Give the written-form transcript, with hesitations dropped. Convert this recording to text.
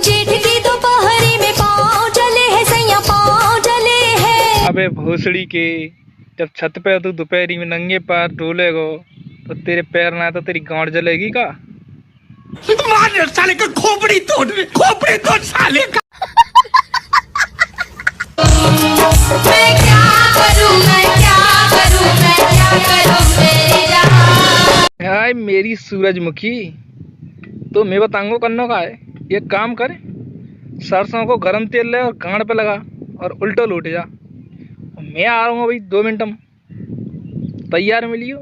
जेठ की दोपहरी में पाँव जले है सैया पाँव जले है। अबे भोसड़ी के, जब छत पे तू दोपहरी में नंगे पैर डोलेगो तो तेरे पैर ना तो तेरी गांड जलेगी का? मार साले का खोपड़ी तोड़ साले का। मैं क्या करूं मेरी जान। हाय मेरी सूरजमुखी, तो मैं बताऊंगा करने का है। ये काम कर, सरसों को गरम तेल ले और गांड पे लगा और उल्टो लूट जा। मैं आ रहा हूँ भाई 2 मिनट में, तैयार मिलियो।